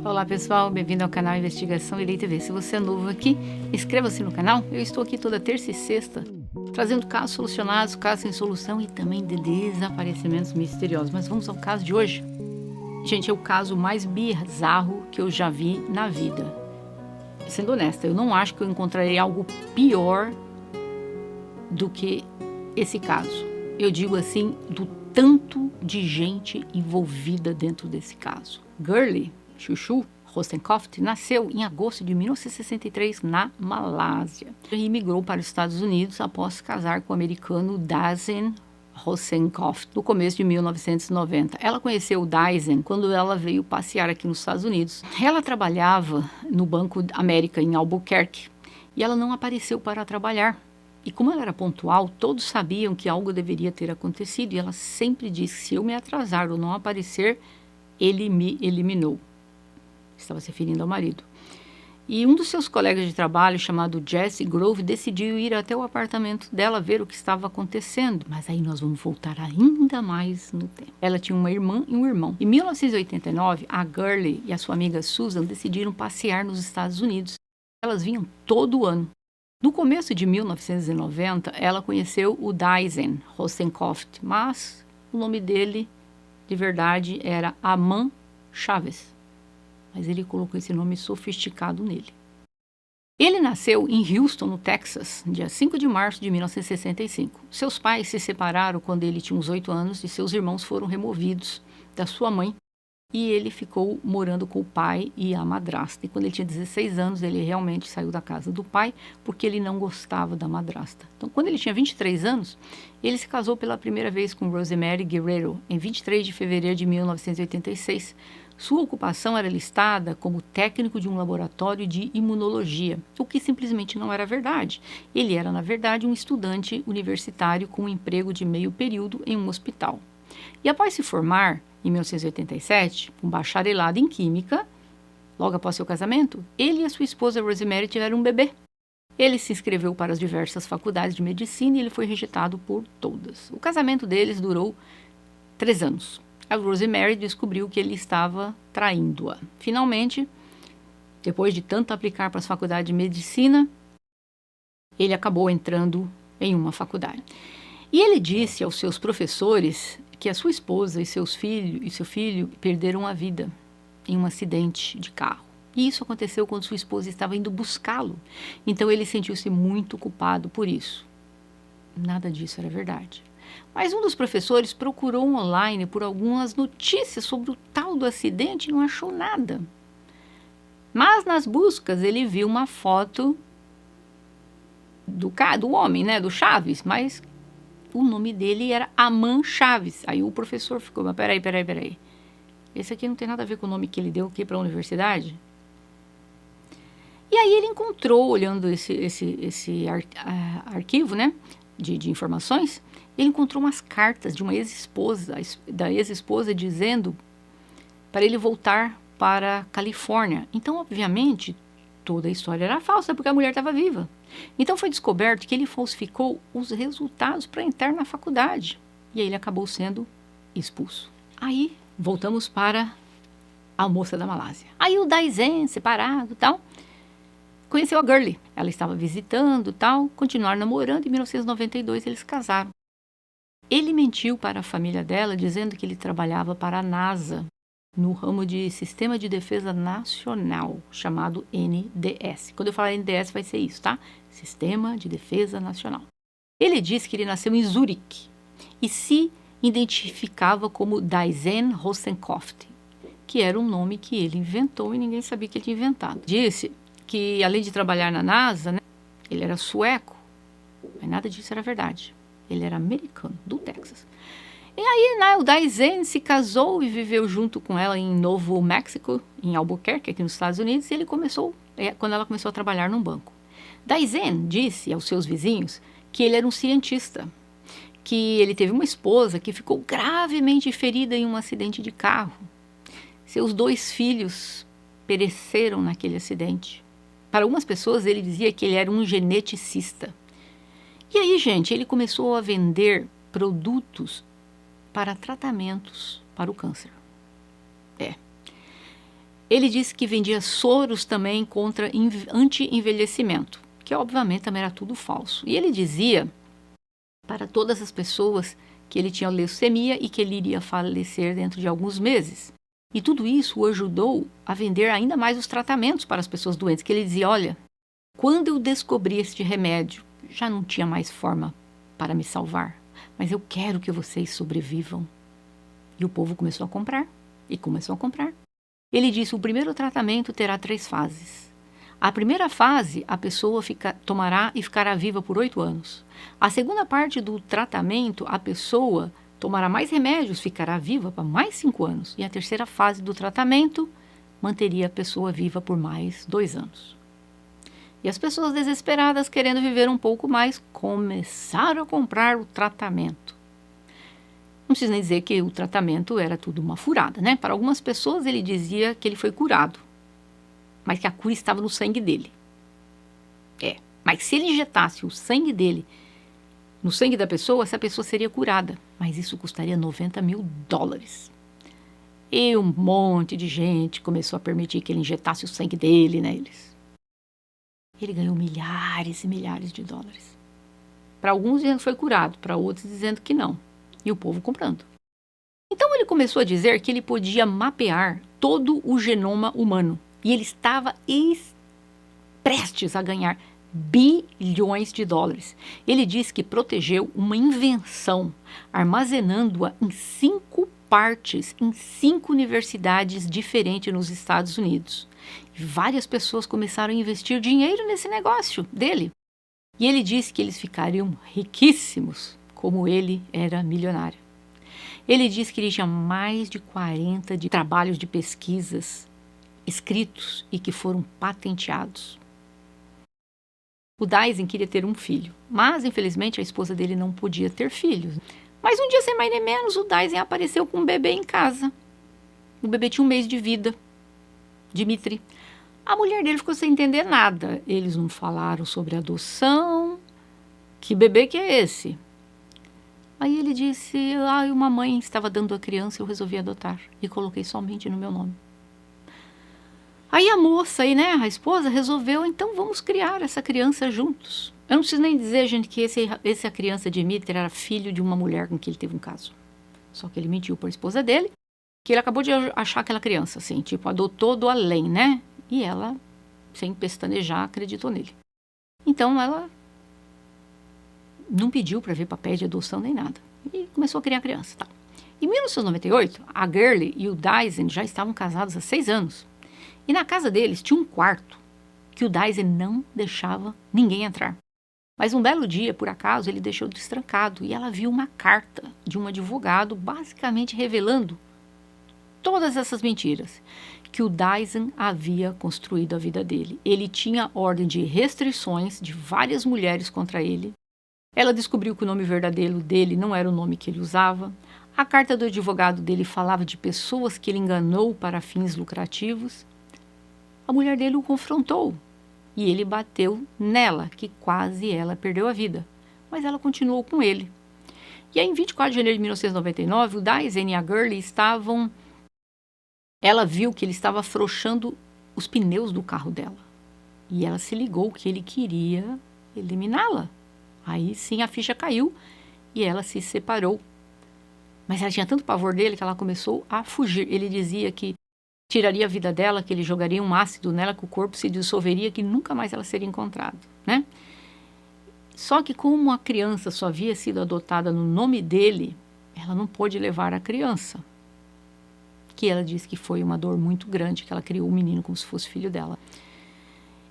Olá pessoal, bem-vindo ao canal Investigação Irei TV. Se você é novo aqui, inscreva-se no canal. Eu estou aqui toda terça e sexta, trazendo casos solucionados, casos sem solução e também de desaparecimentos misteriosos. Mas vamos ao caso de hoje. Gente, é o caso mais bizarro que eu já vi na vida. Sendo honesta, eu não acho que eu encontrarei algo pior do que esse caso. Eu digo assim, do tanto de gente envolvida dentro desse caso. Gurley Chuchu Rostenkopf nasceu em agosto de 1963 na Malásia e imigrou para os Estados Unidos após se casar com o americano Dasein Rostenkopf no começo de 1990. Ela conheceu o Dasein quando ela veio passear aqui nos Estados Unidos. Ela trabalhava no Banco América em Albuquerque e ela não apareceu para trabalhar. E como ela era pontual, todos sabiam que algo deveria ter acontecido e ela sempre disse: se eu me atrasar ou não aparecer, ele me eliminou. Estava se referindo ao marido. E um dos seus colegas de trabalho, chamado Jesse Grove, decidiu ir até o apartamento dela ver o que estava acontecendo. Mas aí nós vamos voltar ainda mais no tempo. Ela tinha uma irmã e um irmão. Em 1989, a Gurley e a sua amiga Susan decidiram passear nos Estados Unidos. Elas vinham todo ano. No começo de 1990, ela conheceu o Dasein Rostenkopf, mas o nome dele, de verdade, era Aman Chaves. Mas ele colocou esse nome sofisticado nele. Ele nasceu em Houston, no Texas, dia 5 de março de 1965. Seus pais se separaram quando ele tinha uns 8 anos e seus irmãos foram removidos da sua mãe. E ele ficou morando com o pai e a madrasta. E quando ele tinha 16 anos, ele realmente saiu da casa do pai porque ele não gostava da madrasta. Então, quando ele tinha 23 anos, ele se casou pela primeira vez com Rosemary Guerrero, em 23 de fevereiro de 1986. Sua ocupação era listada como técnico de um laboratório de imunologia, o que simplesmente não era verdade. Ele era, na verdade, um estudante universitário com um emprego de meio período em um hospital. E após se formar, em 1987, um bacharelado em Química, logo após seu casamento, ele e a sua esposa Rosemary tiveram um bebê. Ele se inscreveu para as diversas faculdades de medicina e ele foi rejeitado por todas. O casamento deles durou 3 anos. A Rosemary descobriu que ele estava traindo-a. Finalmente, depois de tanto aplicar para as faculdades de medicina, ele acabou entrando em uma faculdade. E ele disse aos seus professores que a sua esposa e seu filho perderam a vida em um acidente de carro. E isso aconteceu quando sua esposa estava indo buscá-lo. Então ele sentiu-se muito culpado por isso. Nada disso era verdade. Mas um dos professores procurou online por algumas notícias sobre o tal do acidente e não achou nada. Mas nas buscas ele viu uma foto do homem, né, do Chaves, mas o nome dele era Aman Chaves. Aí o professor ficou: mas peraí. Esse aqui não tem nada a ver com o nome que ele deu aqui para a universidade? E aí ele encontrou, olhando esse arquivo, né, de informações, ele encontrou umas cartas de uma ex-esposa, dizendo para ele voltar para a Califórnia. Então, obviamente, toda a história era falsa, porque a mulher estava viva. Então foi descoberto que ele falsificou os resultados para entrar na faculdade. E aí ele acabou sendo expulso. Aí voltamos para a moça da Malásia. Aí o Dasein, separado e tal, conheceu a Gurley. Ela estava visitando e tal, continuaram namorando. Em 1992 eles se casaram. Ele mentiu para a família dela, dizendo que ele trabalhava para a NASA, no ramo de Sistema de Defesa Nacional, chamado NDS. Quando eu falar NDS vai ser isso, tá? Sistema de Defesa Nacional. Ele disse que ele nasceu em Zurique e se identificava como Dasein Rostenkopf, que era um nome que ele inventou e ninguém sabia que ele tinha inventado. Disse que, além de trabalhar na NASA, né, ele era sueco, mas nada disso era verdade. Ele era americano, do Texas. E aí, né, o Dasein se casou e viveu junto com ela em Novo México, em Albuquerque, aqui nos Estados Unidos, e ele quando ela começou a trabalhar num banco. Dasein disse aos seus vizinhos que ele era um cientista, que ele teve uma esposa que ficou gravemente ferida em um acidente de carro. Seus 2 filhos pereceram naquele acidente. Para algumas pessoas, ele dizia que ele era um geneticista. E aí, gente, ele começou a vender produtos para tratamentos para o câncer. Ele disse que vendia soros também contra anti-envelhecimento, que obviamente também era tudo falso. E ele dizia para todas as pessoas que ele tinha leucemia e que ele iria falecer dentro de alguns meses. E tudo isso o ajudou a vender ainda mais os tratamentos para as pessoas doentes, que ele dizia, olha, quando eu descobri este remédio, já não tinha mais forma para me salvar, mas eu quero que vocês sobrevivam. E o povo começou a comprar, e começou a comprar. Ele disse, o primeiro tratamento terá 3 fases. A primeira fase, a pessoa tomará e ficará viva por 8 anos. A segunda parte do tratamento, a pessoa tomará mais remédios, ficará viva por mais 5 anos. E a terceira fase do tratamento, manteria a pessoa viva por mais 2 anos. E as pessoas desesperadas, querendo viver um pouco mais, começaram a comprar o tratamento. Não precisa nem dizer que o tratamento era tudo uma furada, né? Para algumas pessoas ele dizia que ele foi curado, mas que a cura estava no sangue dele. Mas se ele injetasse o sangue dele no sangue da pessoa, essa pessoa seria curada. Mas isso custaria $90 mil. E um monte de gente começou a permitir que ele injetasse o sangue dele neles. Ele ganhou milhares e milhares de dólares. Para alguns dizendo que foi curado, para outros dizendo que não. E o povo comprando. Então ele começou a dizer que ele podia mapear todo o genoma humano. E ele estava prestes a ganhar bilhões de dólares. Ele disse que protegeu uma invenção, armazenando-a em 5 partes, em 5 universidades diferentes nos Estados Unidos. E várias pessoas começaram a investir dinheiro nesse negócio dele. E ele disse que eles ficariam riquíssimos, como ele era milionário. Ele disse que ele tinha mais de 40 trabalhos de pesquisas escritos e que foram patenteados. O Dyson queria ter um filho, mas infelizmente a esposa dele não podia ter filhos. Mas um dia, sem mais nem menos, o Dyson apareceu com um bebê em casa. O bebê tinha 1 mês de vida, Dimitri. A mulher dele ficou sem entender nada. Eles não falaram sobre adoção. Que bebê que é esse? Aí ele disse, uma mãe estava dando a criança e eu resolvi adotar. E coloquei somente no meu nome. Aí a moça aí, né, a esposa, resolveu, então vamos criar essa criança juntos. Eu não preciso nem dizer, gente, que essa criança Dimitri era filho de uma mulher com quem ele teve um caso. Só que ele mentiu para a esposa dele, que ele acabou de achar aquela criança, assim, tipo, adotou do além, né? E ela, sem pestanejar, acreditou nele. Então ela não pediu para ver papéis de adoção nem nada. E começou a criar a criança, tá? Em 1998, a Gurley e o Dyson já estavam casados há 6 anos. E na casa deles tinha um quarto que o Dyson não deixava ninguém entrar. Mas um belo dia, por acaso, ele deixou destrancado e ela viu uma carta de um advogado basicamente revelando todas essas mentiras que o Dyson havia construído a vida dele. Ele tinha ordem de restrições de várias mulheres contra ele. Ela descobriu que o nome verdadeiro dele não era o nome que ele usava. A carta do advogado dele falava de pessoas que ele enganou para fins lucrativos. A mulher dele o confrontou e ele bateu nela, que quase ela perdeu a vida. Mas ela continuou com ele. E aí, em 24 de janeiro de 1999, o Dyson e a Gurley estavam... Ela viu que ele estava afrouxando os pneus do carro dela. E ela se ligou que ele queria eliminá-la. Aí sim a ficha caiu e ela se separou. Mas ela tinha tanto pavor dele que ela começou a fugir. Ele dizia que tiraria a vida dela, que ele jogaria um ácido nela, que o corpo se dissolveria, que nunca mais ela seria encontrada, né? Só que como a criança só havia sido adotada no nome dele, ela não pôde levar a criança. Que ela disse que foi uma dor muito grande, que ela criou o menino como se fosse filho dela.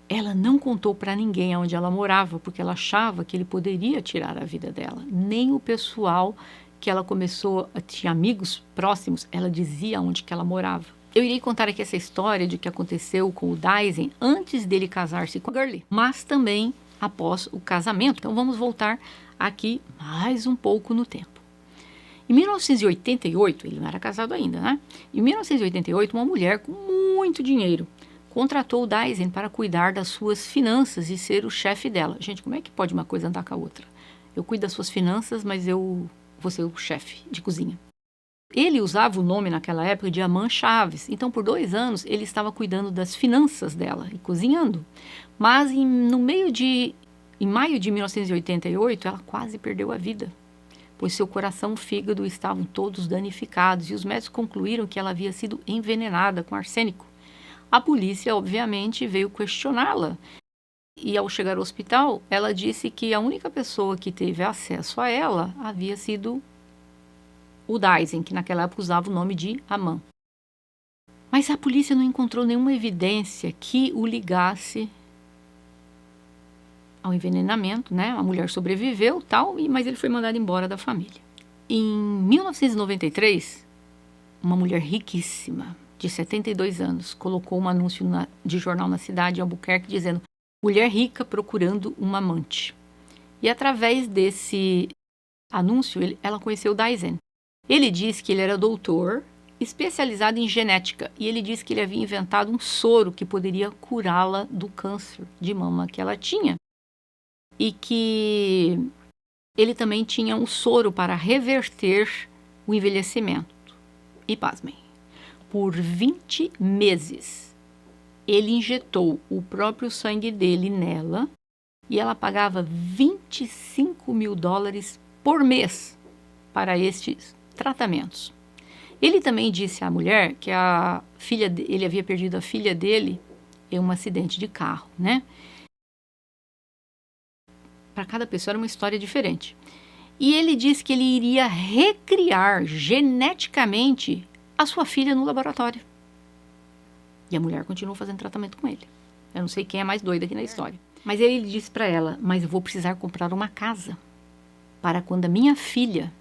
Ela não contou para ninguém onde ela morava, porque ela achava que ele poderia tirar a vida dela. Nem o pessoal que ela começou, tinha amigos próximos, ela dizia onde que ela morava. Eu irei contar aqui essa história de que aconteceu com o Dyson antes dele casar-se com a Gurley, mas também após o casamento. Então vamos voltar aqui mais um pouco no tempo. Em 1988, ele não era casado ainda, né? Em 1988, uma mulher com muito dinheiro contratou o Dyson para cuidar das suas finanças e ser o chefe dela. Gente, como é que pode uma coisa andar com a outra? Eu cuido das suas finanças, mas eu vou ser o chefe de cozinha. Ele usava o nome naquela época de Amã Chaves. Então, por 2 anos, ele estava cuidando das finanças dela e cozinhando. Mas em maio de 1988, ela quase perdeu a vida, pois seu coração e o fígado estavam todos danificados e os médicos concluíram que ela havia sido envenenada com arsênico. A polícia, obviamente, veio questioná-la e, ao chegar ao hospital, ela disse que a única pessoa que teve acesso a ela havia sido o Daisen, que naquela época usava o nome de Amã. Mas a polícia não encontrou nenhuma evidência que o ligasse ao envenenamento, né? A mulher sobreviveu, tal, mas ele foi mandado embora da família. Em 1993, uma mulher riquíssima, de 72 anos, colocou um anúncio de jornal na cidade de Albuquerque dizendo: mulher rica procurando uma amante. E através desse anúncio, ela conheceu o Daisen. Ele disse que ele era doutor, especializado em genética, e ele disse que ele havia inventado um soro que poderia curá-la do câncer de mama que ela tinha. E que ele também tinha um soro para reverter o envelhecimento. E pasmem, por 20 meses, ele injetou o próprio sangue dele nela e ela pagava $25 mil por mês para estes tratamentos. Ele também disse à mulher que ele havia perdido a filha dele em um acidente de carro, né? Para cada pessoa era uma história diferente. E ele disse que ele iria recriar geneticamente a sua filha no laboratório. E a mulher continuou fazendo tratamento com ele. Eu não sei quem é mais doido aqui na história. Mas ele disse para ela: mas eu vou precisar comprar uma casa para quando a minha filha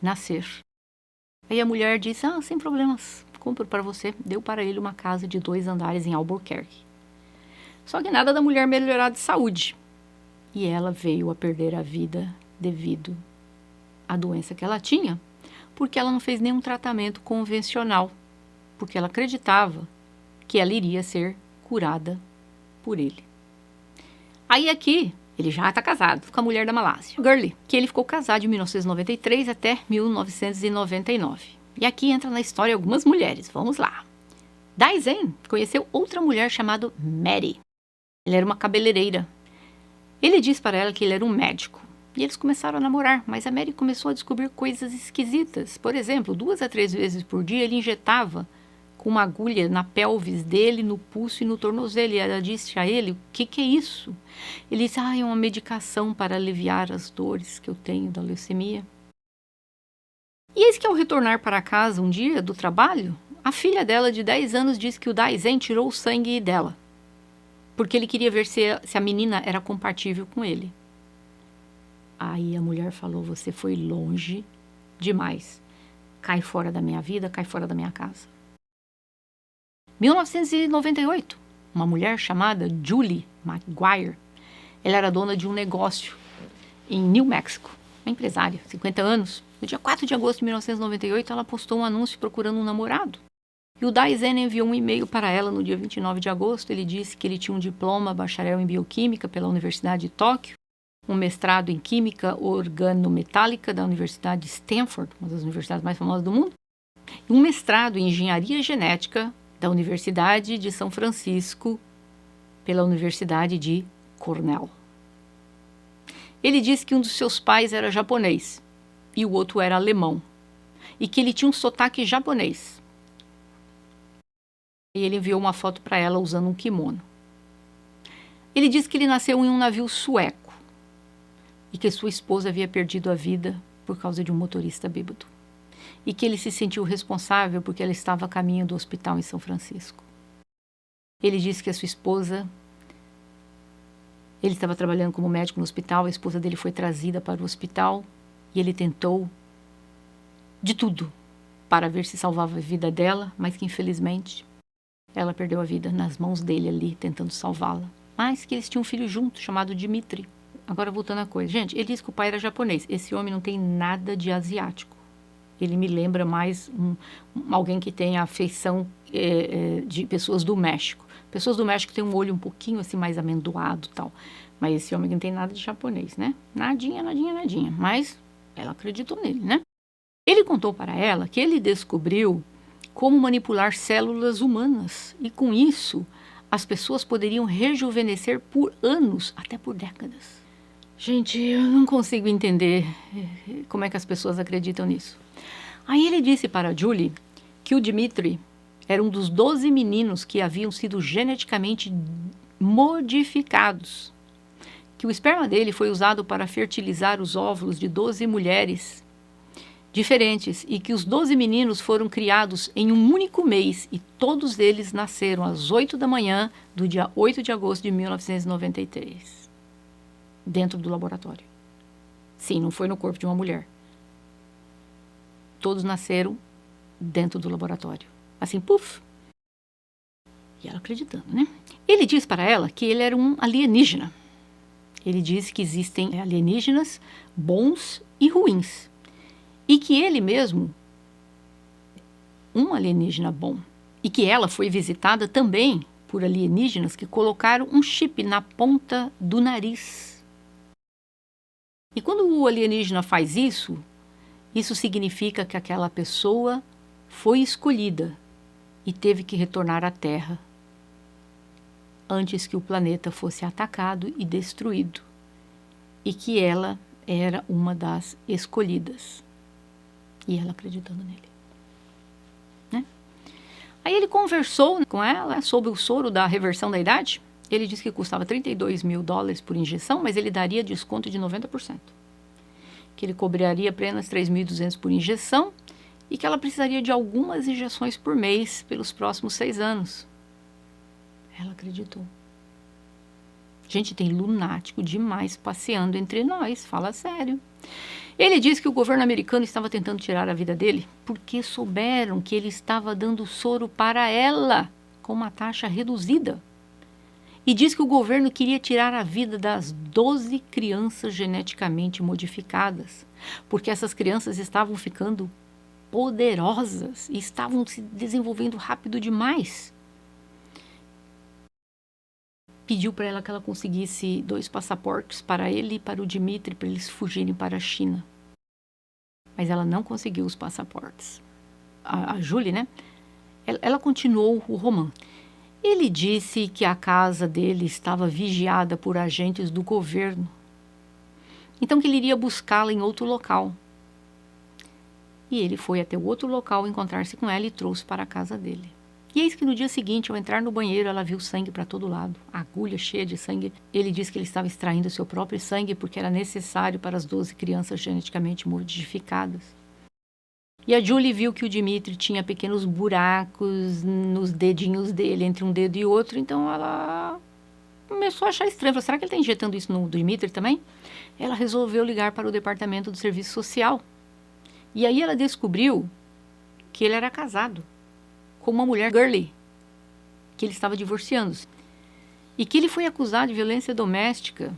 nascer. Aí a mulher disse: sem problemas, compro para você. Deu para ele uma casa de 2 andares em Albuquerque. Só que nada da mulher melhorar de saúde. E ela veio a perder a vida devido à doença que ela tinha, porque ela não fez nenhum tratamento convencional, porque ela acreditava que ela iria ser curada por ele. Aí aqui, ele já está casado com a mulher da Malásia, Gurley, que ele ficou casado de 1993 até 1999. E aqui entra na história algumas mulheres, vamos lá. Daisen conheceu outra mulher chamada Mary. Ela era uma cabeleireira. Ele disse para ela que ele era um médico. E eles começaram a namorar, mas a Mary começou a descobrir coisas esquisitas. Por exemplo, 2 a 3 vezes por dia ele injetava com uma agulha na pelvis dele, no pulso e no tornozelo. E ela disse a ele: o que é isso? Ele disse: é uma medicação para aliviar as dores que eu tenho da leucemia. E eis que ao retornar para casa um dia do trabalho, a filha dela de 10 anos disse que o Daisen tirou o sangue dela, porque ele queria ver se a menina era compatível com ele. Aí a mulher falou: você foi longe demais. Cai fora da minha vida, cai fora da minha casa. 1998, uma mulher chamada Julie McGuire. Ela era dona de um negócio em New Mexico, uma empresária, 50 anos. No dia 4 de agosto de 1998, ela postou um anúncio procurando um namorado. E o Daisen enviou um e-mail para ela no dia 29 de agosto. Ele disse que ele tinha um diploma bacharel em bioquímica pela Universidade de Tóquio, um mestrado em química organometálica da Universidade de Stanford, uma das universidades mais famosas do mundo, e um mestrado em engenharia genética da Universidade de São Francisco pela Universidade de Cornell. Ele disse que um dos seus pais era japonês e o outro era alemão, e que ele tinha um sotaque japonês. E ele enviou uma foto para ela usando um kimono. Ele disse que ele nasceu em um navio sueco e que sua esposa havia perdido a vida por causa de um motorista bêbado. E que ele se sentiu responsável porque ela estava a caminho do hospital em São Francisco. Ele disse que a sua esposa... Ele estava trabalhando como médico no hospital, a esposa dele foi trazida para o hospital e ele tentou de tudo para ver se salvava a vida dela, mas que infelizmente ela perdeu a vida nas mãos dele ali, tentando salvá-la. Mas que eles tinham um filho junto, chamado Dimitri. Agora voltando à coisa. Gente, ele disse que o pai era japonês. Esse homem não tem nada de asiático. Ele me lembra mais alguém que tem a feição de pessoas do México. Pessoas do México têm um olho um pouquinho assim mais amendoado e tal. Mas esse homem não tem nada de japonês, né? Nadinha, nadinha, nadinha. Mas ela acreditou nele, né? Ele contou para ela que ele descobriu como manipular células humanas e, com isso, as pessoas poderiam rejuvenescer por anos, até por décadas. Gente, eu não consigo entender como é que as pessoas acreditam nisso. Aí ele disse para a Julie que o Dmitri era um dos 12 meninos que haviam sido geneticamente modificados, que o esperma dele foi usado para fertilizar os óvulos de 12 mulheres diferentes e que os 12 meninos foram criados em um único mês e todos eles nasceram às 8 da manhã do dia 8 de agosto de 1993, dentro do laboratório. Sim, não foi no corpo de uma mulher. Todos nasceram dentro do laboratório. Assim, puf! E ela acreditando, né? Ele diz para ela que ele era um alienígena. Ele diz que existem alienígenas bons e ruins. E que ele mesmo, um alienígena bom, e que ela foi visitada também por alienígenas que colocaram um chip na ponta do nariz. E quando o alienígena faz isso, isso significa que aquela pessoa foi escolhida e teve que retornar à Terra antes que o planeta fosse atacado e destruído, e que ela era uma das escolhidas. E ela acreditando nele, né? Aí ele conversou com ela sobre o soro da reversão da idade. Ele disse que custava $32 mil por injeção, mas ele daria desconto de 90%. Que ele cobraria apenas $3.200 por injeção e que ela precisaria de algumas injeções por mês pelos próximos 6 anos. Ela acreditou. Gente, tem lunático demais passeando entre nós, fala sério. Ele disse que o governo americano estava tentando tirar a vida dele porque souberam que ele estava dando soro para ela com uma taxa reduzida. E diz que o governo queria tirar a vida das 12 crianças geneticamente modificadas, porque essas crianças estavam ficando poderosas e estavam se desenvolvendo rápido demais. Pediu para ela que ela conseguisse 2 passaportes para ele e para o Dmitri, para eles fugirem para a China. Mas ela não conseguiu os passaportes. A Julie, né? Ela continuou o romance. Ele disse que a casa dele estava vigiada por agentes do governo. Então que ele iria buscá-la em outro local. E ele foi até o outro local encontrar-se com ela e trouxe para a casa dele. E eis que no dia seguinte, ao entrar no banheiro, ela viu sangue para todo lado, agulha cheia de sangue. Ele disse que ele estava extraindo seu próprio sangue porque era necessário para as 12 crianças geneticamente modificadas. E a Julie viu que o Dmitri tinha pequenos buracos nos dedinhos dele, entre um dedo e outro, então ela começou a achar estranho. Falou, será que ele está injetando isso no Dmitri também? Ela resolveu ligar para o departamento do serviço social. E aí ela descobriu que ele era casado com uma mulher girly, que ele estava divorciando-se. E que ele foi acusado de violência doméstica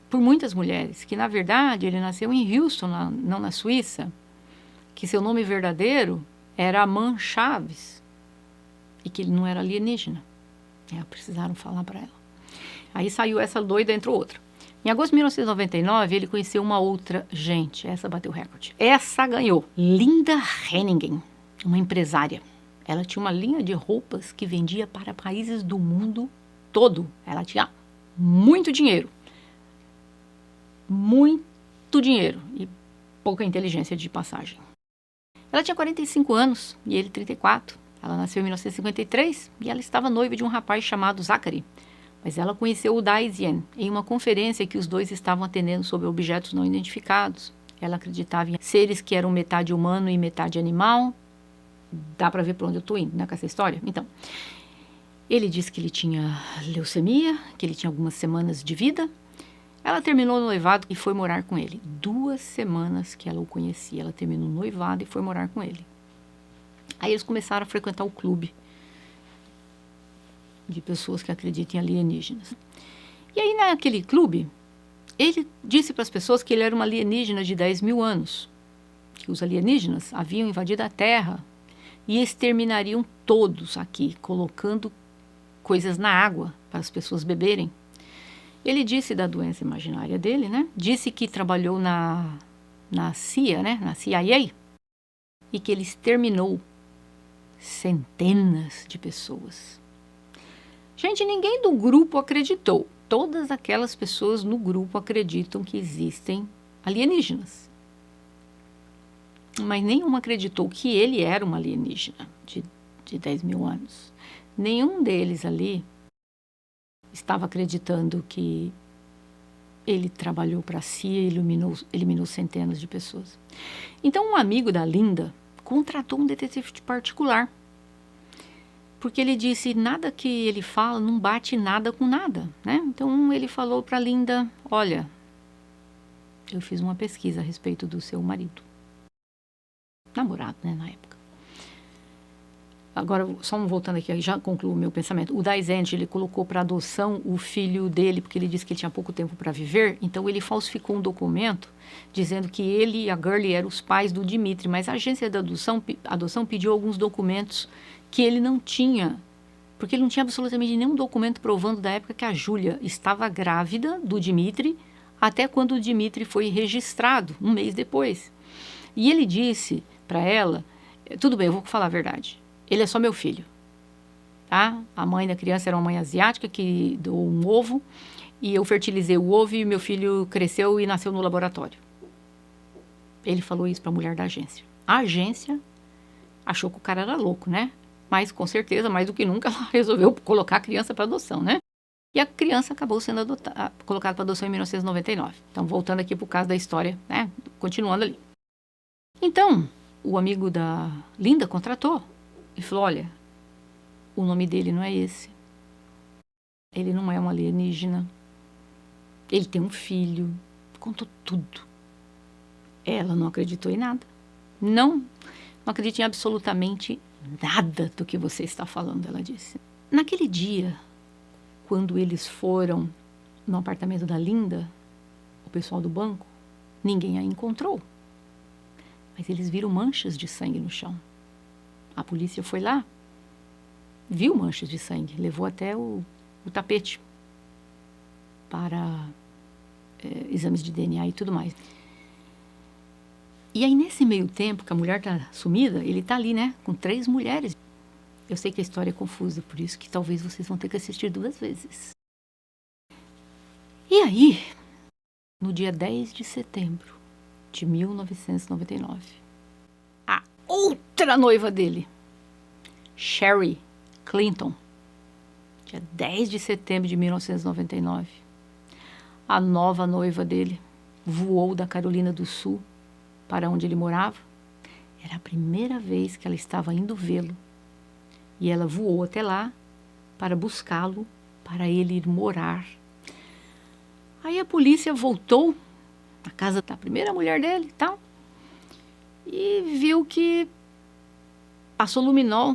por muitas mulheres, que na verdade ele nasceu em Houston, não na Suíça, que seu nome verdadeiro era Aman Chaves e que ele não era alienígena. Precisaram falar para ela. Aí saiu essa doida, entrou outra. Em agosto de 1999, ele conheceu uma outra gente. Essa bateu o recorde. Essa ganhou. Linda Henningen, uma empresária. Ela tinha uma linha de roupas que vendia para países do mundo todo. Ela tinha muito dinheiro. Muito dinheiro. E pouca inteligência de passagem. Ela tinha 45 anos e ele 34. Ela nasceu em 1953 e ela estava noiva de um rapaz chamado Zachary. Mas ela conheceu o Daisien em uma conferência que os dois estavam atendendo sobre objetos não identificados. Ela acreditava em seres que eram metade humano e metade animal. Dá para ver para onde eu estou indo, né, com essa história? Então, ele disse que ele tinha leucemia, que ele tinha algumas semanas de vida. Ela terminou o noivado e foi morar com ele. 2 semanas que ela o conhecia. Ela terminou o noivado e foi morar com ele. Aí eles começaram a frequentar o clube de pessoas que acreditam em alienígenas. E aí, naquele clube, ele disse para as pessoas que ele era um alienígena de 10 mil anos. Que os alienígenas haviam invadido a Terra e exterminariam todos aqui, colocando coisas na água para as pessoas beberem. Ele disse da doença imaginária dele, né? Disse que trabalhou na CIA, né? Na CIA, e que ele exterminou centenas de pessoas. Gente, ninguém do grupo acreditou. Todas aquelas pessoas no grupo acreditam que existem alienígenas. Mas nenhuma acreditou que ele era um alienígena de 10 mil anos. Nenhum deles ali estava acreditando que ele trabalhou para si e eliminou centenas de pessoas. Então, um amigo da Linda contratou um detetive particular, porque ele disse, nada que ele fala não bate nada com nada, né? Então, ele falou para Linda, olha, eu fiz uma pesquisa a respeito do seu marido. Namorado, né, na época. Agora, só voltando aqui, já concluo o meu pensamento. O Daisend, ele colocou para adoção o filho dele, porque ele disse que ele tinha pouco tempo para viver, então ele falsificou um documento dizendo que ele e a Gurley eram os pais do Dimitri, mas a agência de adoção pediu alguns documentos que ele não tinha, porque ele não tinha absolutamente nenhum documento provando da época que a Júlia estava grávida do Dimitri, até quando o Dimitri foi registrado, um mês depois. E ele disse para ela, tudo bem, eu vou falar a verdade, ele é só meu filho, tá? A mãe da criança era uma mãe asiática que doou um ovo e eu fertilizei o ovo e meu filho cresceu e nasceu no laboratório. Ele falou isso para a mulher da agência. A agência achou que o cara era louco, né? Mas com certeza, mais do que nunca, ela resolveu colocar a criança para adoção, né? E a criança acabou sendo colocada para adoção em 1999. Então, voltando aqui para o caso da história, né? Continuando ali. Então, o amigo da Linda contratou. E falou, olha, o nome dele não é esse. Ele não é um alienígena. Ele tem um filho. Contou tudo. Ela não acreditou em nada. Não acredita em absolutamente nada do que você está falando, ela disse. Naquele dia, quando eles foram no apartamento da Linda, o pessoal do banco, ninguém a encontrou. Mas eles viram manchas de sangue no chão. A polícia foi lá, viu manchas de sangue, levou até o tapete para exames de DNA e tudo mais. E aí, nesse meio tempo que a mulher está sumida, ele está ali, né, com 3 mulheres. Eu sei que a história é confusa, por isso que talvez vocês vão ter que assistir 2 vezes. E aí, no dia 10 de setembro de 1999, a outra noiva dele, Sherry Clinton, dia 10 de setembro de 1999, a nova noiva dele voou da Carolina do Sul para onde ele morava. Era a primeira vez que ela estava indo vê-lo. E ela voou até lá para buscá-lo, para ele ir morar. Aí a polícia voltou na casa da primeira mulher dele e tal, e viu que passou luminol,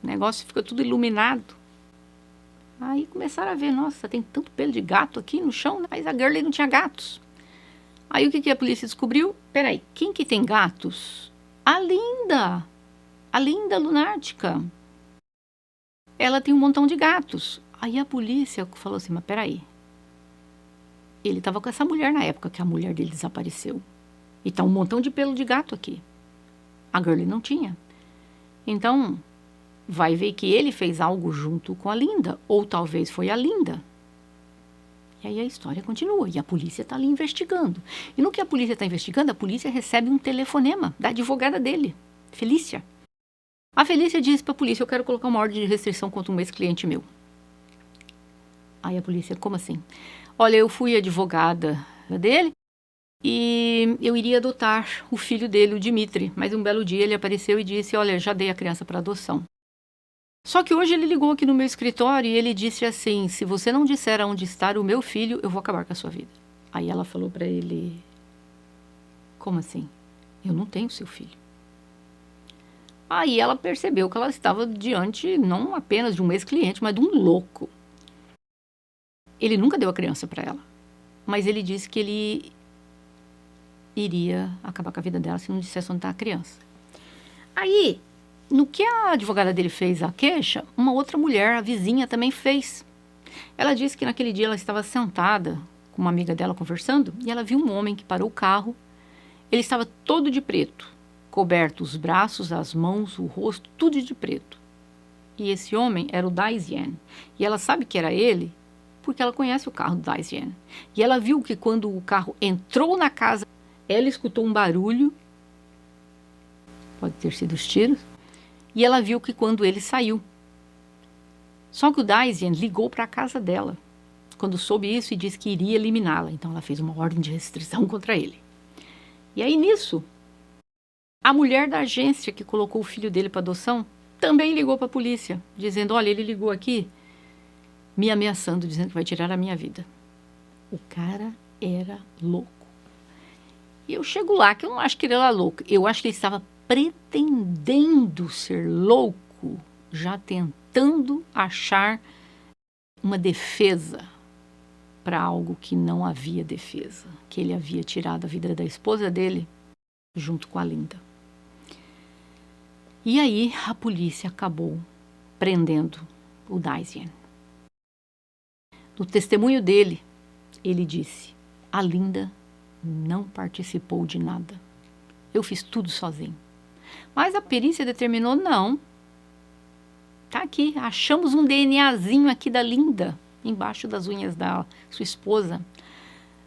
o negócio ficou tudo iluminado. Aí começaram a ver, nossa, tem tanto pelo de gato aqui no chão, né? Mas a Gurley não tinha gatos. Aí o que a polícia descobriu? Peraí, quem que tem gatos? A Linda lunática. Ela tem um montão de gatos. Aí a polícia falou assim, mas peraí. Ele estava com essa mulher na época que a mulher dele desapareceu. E tá um montão de pelo de gato aqui. A Gurley não tinha. Então, vai ver que ele fez algo junto com a Linda. Ou talvez foi a Linda. E aí a história continua, e a polícia está ali investigando. E no que a polícia está investigando, a polícia recebe um telefonema da advogada dele, Felícia. A Felícia diz para a polícia, eu quero colocar uma ordem de restrição contra um ex-cliente meu. Aí a polícia, como assim? Olha, eu fui advogada dele e eu iria adotar o filho dele, o Dimitri. Mas um belo dia ele apareceu e disse, olha, já dei a criança para adoção. Só que hoje ele ligou aqui no meu escritório e ele disse assim, se você não disser aonde está o meu filho, eu vou acabar com a sua vida. Aí ela falou para ele, como assim? Eu não tenho seu filho. Aí ela percebeu que ela estava diante não apenas de um ex-cliente, mas de um louco. Ele nunca deu a criança para ela, mas ele disse que ele iria acabar com a vida dela se não dissesse onde está a criança. Aí, no que a advogada dele fez a queixa, uma outra mulher, a vizinha, também fez. Ela disse que naquele dia ela estava sentada com uma amiga dela conversando e ela viu um homem que parou o carro. Ele estava todo de preto, coberto os braços, as mãos, o rosto, tudo de preto. E esse homem era o Daisien. E ela sabe que era ele porque ela conhece o carro do Daisien. E ela viu que quando o carro entrou na casa, ela escutou um barulho, pode ter sido os tiros, e ela viu que quando ele saiu. Só que o Daisien ligou para a casa dela quando soube isso e disse que iria eliminá-la. Então ela fez uma ordem de restrição contra ele. E aí nisso, a mulher da agência que colocou o filho dele para adoção também ligou para a polícia, dizendo, olha, ele ligou aqui, me ameaçando, dizendo que vai tirar a minha vida. O cara era louco. E eu chego lá, que eu não acho que ele era louco, eu acho que ele estava pretendendo ser louco, já tentando achar uma defesa para algo que não havia defesa, que ele havia tirado a vida da esposa dele junto com a Linda. E aí a polícia acabou prendendo o Daisien. No testemunho dele, ele disse, a Linda não participou de nada. Eu fiz tudo sozinho. Mas a perícia determinou, não. Tá aqui, achamos um DNAzinho aqui da Linda, embaixo das unhas da sua esposa.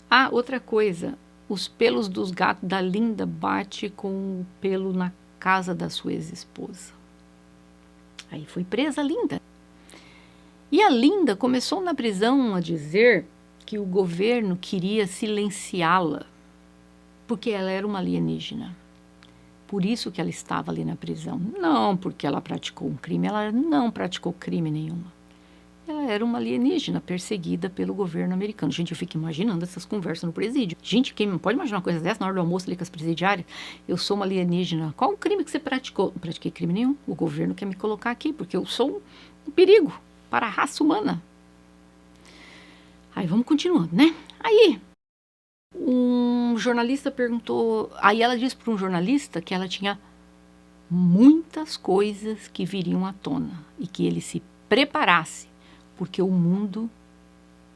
Ah, outra coisa, os pelos dos gatos da Linda bate com o pelo na casa da sua ex-esposa. Aí foi presa a Linda. E a Linda começou na prisão a dizer que o governo queria silenciá-la, porque ela era uma alienígena. Por isso que ela estava ali na prisão. Não porque ela praticou um crime, ela não praticou crime nenhuma. Ela era uma alienígena perseguida pelo governo americano. Gente, eu fico imaginando essas conversas no presídio. Gente, quem pode imaginar uma coisa dessa na hora do almoço ali com as presidiárias? Eu sou uma alienígena. Qual o crime que você praticou? Não pratiquei crime nenhum. O governo quer me colocar aqui, porque eu sou um perigo para a raça humana. Aí vamos continuando, né? Aí um jornalista perguntou, aí ela disse para um jornalista que ela tinha muitas coisas que viriam à tona e que ele se preparasse, porque o mundo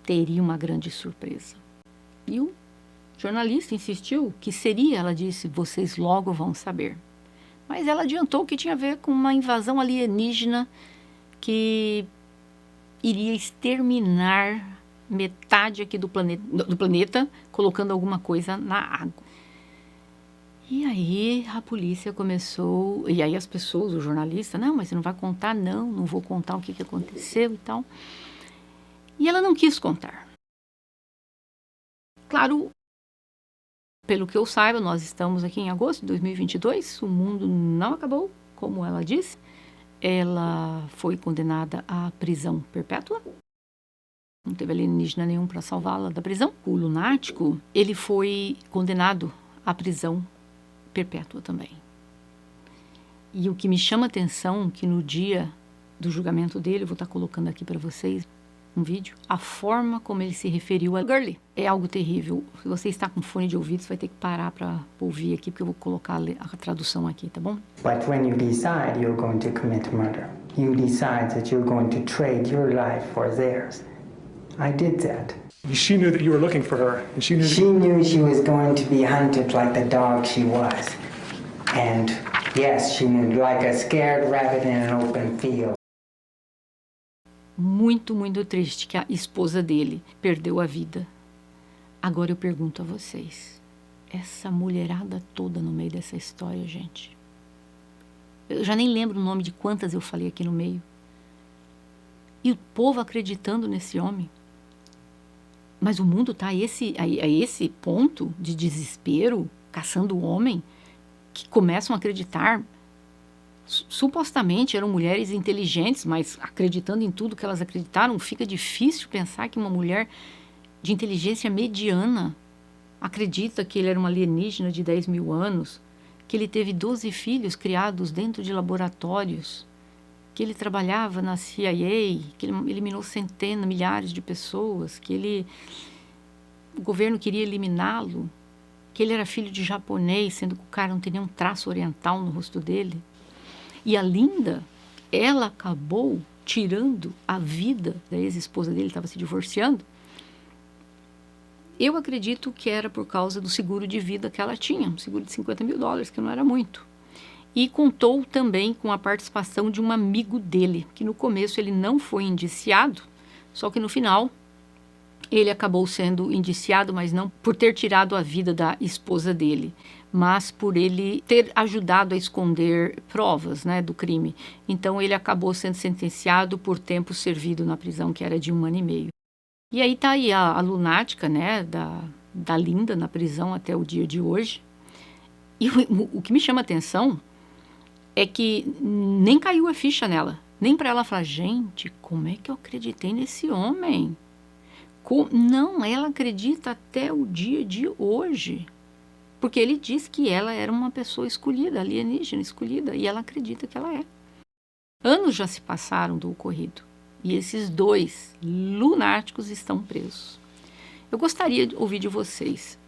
teria uma grande surpresa. E o jornalista insistiu que seria, ela disse, vocês logo vão saber. Mas ela adiantou que tinha a ver com uma invasão alienígena que iria exterminar metade aqui do planeta, colocando alguma coisa na água. E aí a polícia começou, e aí as pessoas, o jornalista, não, mas você não vai contar, não vou contar o que aconteceu e tal. E ela não quis contar. Claro, pelo que eu saiba, nós estamos aqui em agosto de 2022, o mundo não acabou, como ela disse. Ela foi condenada à prisão perpétua. Não teve alienígena nenhum para salvá-la da prisão. O lunático, ele foi condenado à prisão perpétua também. E o que me chama a atenção, que no dia do julgamento dele, eu vou estar colocando aqui para vocês um vídeo, a forma como ele se referiu a Gurley é algo terrível. Se você está com fone de ouvido, você vai ter que parar para ouvir aqui, porque eu vou colocar a tradução aqui, tá bom? But when you decide you're going to commit murder, you decide that you're going to trade your life for theirs. I did that. She knew that you were looking for her, and she knew she was going to be hunted like the dog she was. And yes, she knew, like a scared rabbit in an open field. Muito, muito triste que a esposa dele perdeu a vida. Agora eu pergunto a vocês, essa mulherada toda no meio dessa história, gente. Eu já nem lembro o nome de quantas eu falei aqui no meio. E o povo acreditando nesse homem. Mas o mundo está a esse ponto de desespero, caçando o homem, que começam a acreditar. Supostamente eram mulheres inteligentes, mas acreditando em tudo que elas acreditaram, fica difícil pensar que uma mulher de inteligência mediana acredita que ele era uma alienígena de 10 mil anos, que ele teve 12 filhos criados dentro de laboratórios, que ele trabalhava na CIA, que ele eliminou centenas, milhares de pessoas, que o governo queria eliminá-lo, que ele era filho de japonês, sendo que o cara não tem nenhum traço oriental no rosto dele. E a Linda, ela acabou tirando a vida da ex-esposa dele, estava se divorciando. Eu acredito que era por causa do seguro de vida que ela tinha, um seguro de $50 mil, que não era muito. E contou também com a participação de um amigo dele, que no começo ele não foi indiciado, só que no final ele acabou sendo indiciado, mas não por ter tirado a vida da esposa dele, mas por ele ter ajudado a esconder provas, né, do crime. Então ele acabou sendo sentenciado por tempo servido na prisão, que era de 1 ano e meio. E aí tá aí a lunática, né, da Linda na prisão até o dia de hoje. E o que me chama a atenção é que nem caiu a ficha nela, nem para ela falar, gente, como é que eu acreditei nesse homem? Não, ela acredita até o dia de hoje, porque ele diz que ela era uma pessoa escolhida, alienígena escolhida, e ela acredita que ela é. Anos já se passaram do ocorrido, e esses 2 lunáticos estão presos. Eu gostaria de ouvir de vocês,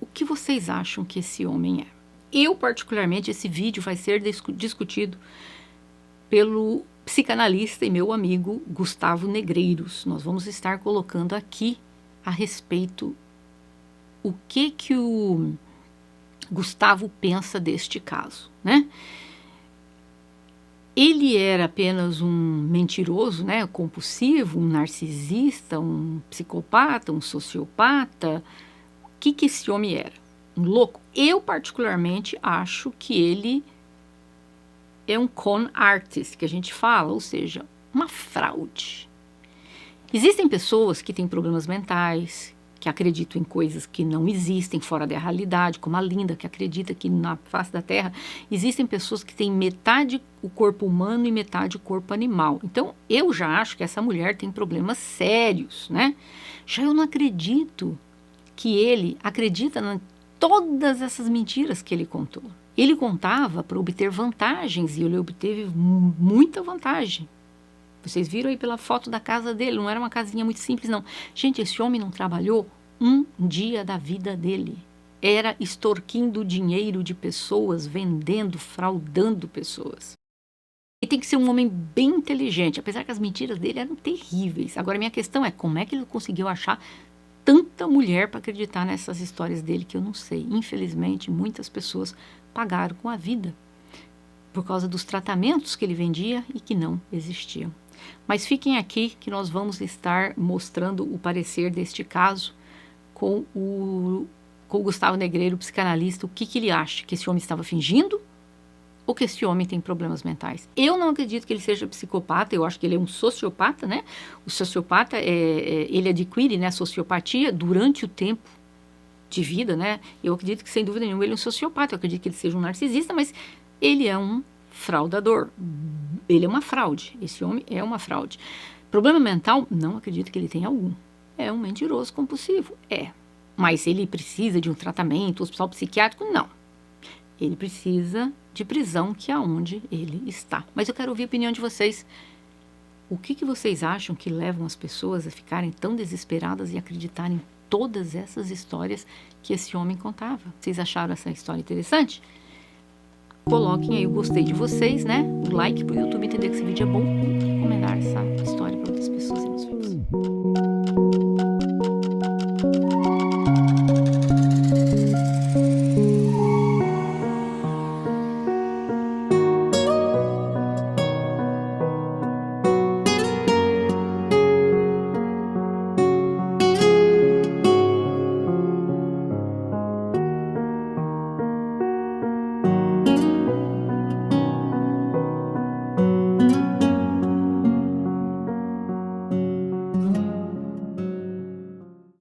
o que vocês acham que esse homem é? Eu, particularmente, esse vídeo vai ser discutido pelo psicanalista e meu amigo Gustavo Negreiros. Nós vamos estar colocando aqui a respeito o que o Gustavo pensa deste caso, né? Ele era apenas um mentiroso, né, compulsivo, um narcisista, um psicopata, um sociopata. O que esse homem era? Um louco? Eu, particularmente, acho que ele é um con artist, que a gente fala, ou seja, uma fraude. Existem pessoas que têm problemas mentais, que acreditam em coisas que não existem, fora da realidade, como a Linda, que acredita que na face da Terra existem pessoas que têm metade o corpo humano e metade o corpo animal. Então, eu já acho que essa mulher tem problemas sérios, né? Já eu não acredito que ele acredita em todas essas mentiras que ele contou. Ele contava para obter vantagens e ele obteve muita vantagem. Vocês viram aí pela foto da casa dele, não era uma casinha muito simples, não. Gente, esse homem não trabalhou um dia da vida dele. Era extorquindo dinheiro de pessoas, vendendo, fraudando pessoas. E tem que ser um homem bem inteligente, apesar que as mentiras dele eram terríveis. Agora, minha questão é, como é que ele conseguiu achar tanta mulher para acreditar nessas histórias dele, que eu não sei. Infelizmente, muitas pessoas pagaram com a vida por causa dos tratamentos que ele vendia e que não existiam. Mas fiquem aqui que nós vamos estar mostrando o parecer deste caso com o Gustavo Negreiro, psicanalista, o que ele acha, que esse homem estava fingindo ou que esse homem tem problemas mentais. Eu não acredito que ele seja psicopata, eu acho que ele é um sociopata, né? O sociopata, ele adquire, né, a sociopatia durante o tempo de vida, né? Eu acredito que, sem dúvida nenhuma, ele é um sociopata, eu acredito que ele seja um narcisista, mas ele é um fraudador. Ele é uma fraude. Esse homem é uma fraude. Problema mental? Não acredito que ele tenha algum. É um mentiroso compulsivo? É. Mas ele precisa de um tratamento, hospital psiquiátrico? Não. Ele precisa de prisão, que é onde ele está. Mas eu quero ouvir a opinião de vocês. O que vocês acham que levam as pessoas a ficarem tão desesperadas e acreditarem em todas essas histórias que esse homem contava? Vocês acharam essa história interessante? Coloquem aí o gostei de vocês, né? O like para o YouTube entender que esse vídeo é bom e recomendar essa história para outras pessoas e nos vídeos.